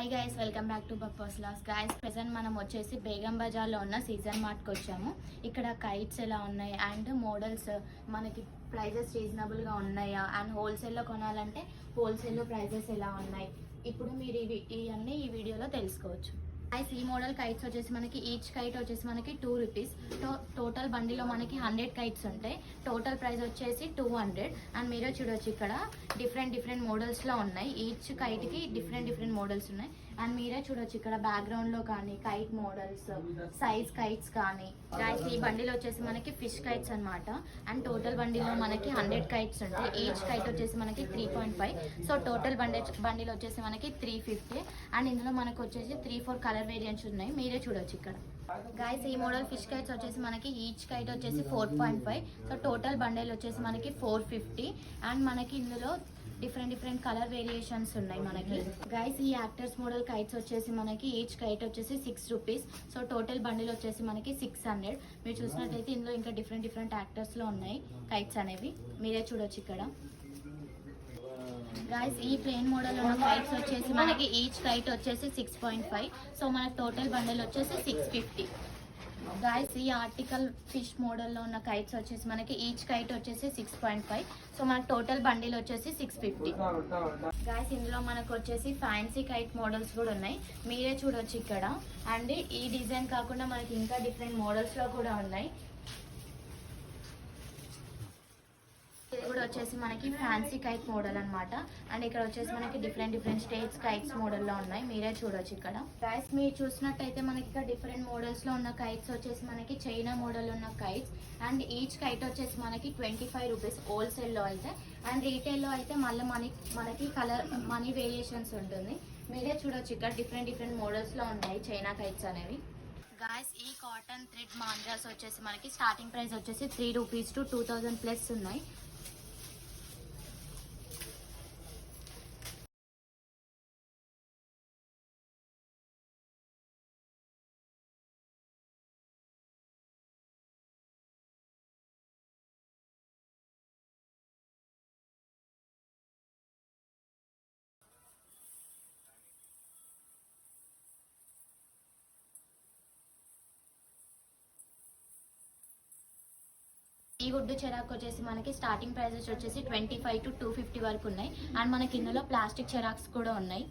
Hi guys, welcome back to purpose loss. Guys, present మనం వచ్చేసి బేగం బజార్లో ఉన్న సీజన్ మార్ట్కి వచ్చాము. ఇక్కడ కైట్స్ ఎలా ఉన్నాయి అండ్ మోడల్స్ మనకి ప్రైజెస్ రీజనబుల్గా ఉన్నాయా అండ్ హోల్సేల్లో కొనాలంటే హోల్సేల్లో ప్రైజెస్ ఎలా ఉన్నాయి ఇప్పుడు మీరు ఇవన్నీ ఈ వీడియోలో తెలుసుకోవచ్చు. గైస్, ఈ మోడల్ కైట్స్ వచ్చేసి మనకి ఈచ్ కైట్ వచ్చేసి మనకి 2 రూపీస్. టోటల్ బండిలో మనకి 100 కైట్స్ ఉంటాయి. టోటల్ ప్రైస్ వచ్చేసి 200. అండ్ మీరే చూడొచ్చు ఇక్కడ డిఫరెంట్ మోడల్స్లో ఉన్నాయి. ఈచ్ కైట్కి డిఫరెంట్ మోడల్స్ ఉన్నాయి. అండ్ మీరే చూడొచ్చు ఇక్కడ బ్యాక్గ్రౌండ్లో కానీ కైట్ మోడల్స్, సైజ్ కైట్స్ కానీ. గైస్, ఈ బండిలో వచ్చేసి మనకి ఫిష్ కైట్స్ అనమాట. అండ్ టోటల్ బండిలో మనకి 100 కైట్స్ ఉంటాయి. ఈచ్ కైట్ వచ్చేసి మనకి 3.5. సో టోటల్ బండిలో వచ్చేసి మనకి 350. అండ్ ఇందులో మనకు వచ్చేసి 3-4 కలర్ వేరియంట్స్ ఉన్నాయి. మీరే చూడొచ్చు ఇక్కడ. గైస్, ఈ మోడల్ ఫిష్ కైట్స్ వచ్చేసి మనకి ఈచ్ కైట్ వచ్చేసి 4.5. సో టోటల్ బండిల్ వచ్చేసి మనకి 450. అండ్ మనకి ఇందులో డిఫరెంట్ కలర్ వేరియేషన్స్ ఉన్నాయి మనకి. గైస్, ఈ యాక్టర్స్ మోడల్ కైట్స్ వచ్చేసి మనకి ఈచ్ కైట్ వచ్చేసి 6 రూపీస్. సో టోటల్ బండిల్ వచ్చేసి మనకి 600. మీరు చూసినట్లయితే ఇందులో ఇంకా డిఫరెంట్ యాక్టర్స్లో ఉన్నాయి కైట్స్ అనేవి. మీరే చూడొచ్చు ఇక్కడ. గైస్, ఈ ప్లేన్ మోడల్ ఉన్న కైట్స్ వచ్చేసి మనకి ఈచ్ కైట్ వచ్చేసి 6.5. సో మనకి టోటల్ బండిల్ వచ్చేసి 650. గైస్, ఈ ఆర్టికల్ ఫిష్ మోడల్లో ఉన్న కైట్స్ వచ్చేసి మనకి ఈచ్ కైట్ వచ్చేసి 6.5. సో మనకి టోటల్ బండిల్ వచ్చేసి 650. గైస్, ఇందులో మనకు వచ్చేసి ఫ్యాన్సీ కైట్ మోడల్స్ కూడా ఉన్నాయి. మీరే చూడొచ్చు ఇక్కడ. అండ్ ఈ డిజైన్ కాకుండా మనకి ఇంకా డిఫరెంట్ మోడల్స్లో కూడా ఉన్నాయి. ఇది కూడా వచ్చేసి మనకి ఫ్యాన్సీ కైట్ మోడల్ అనమాట. అండ్ ఇక్కడ వచ్చేసి మనకి డిఫరెంట్ స్టేట్స్ కైట్స్ మోడల్లో ఉన్నాయి. మీరే చూడొచ్చు ఇక్కడ. గైస్, మీరు చూసినట్టయితే మనకి ఇక్కడ డిఫరెంట్ మోడల్స్లో ఉన్న కైట్స్ వచ్చేసి మనకి చైనా మోడల్ ఉన్న కైట్స్. అండ్ ఈచ్ కైట్ వచ్చేసి మనకి 25 రూపీస్ హోల్సేల్లో అయితే. అండ్ రీటైల్లో అయితే మళ్ళీ మనకి మనీ వేరియేషన్స్ ఉంటుంది. మీరే చూడొచ్చు ఇక్కడ డిఫరెంట్ మోడల్స్లో ఉన్నాయి చైనా కైట్స్ అనేవి. గాయస్, ఈ కాటన్ థ్రెడ్ మాంజాస్ వచ్చేసి మనకి స్టార్టింగ్ ప్రైస్ వచ్చేసి 3 రూపీస్ టు 2000 ప్లస్ ఉన్నాయి. ఈ వుడ్ చెరాక్ వచ్చేసి మనకి స్టార్టింగ్ ప్రైజెస్ వచ్చేసి 25 to 250 వరకు ఉన్నాయి. అండ్ మనకి ఇందులో ప్లాస్టిక్ చెరాక్స్ కూడా ఉన్నాయి.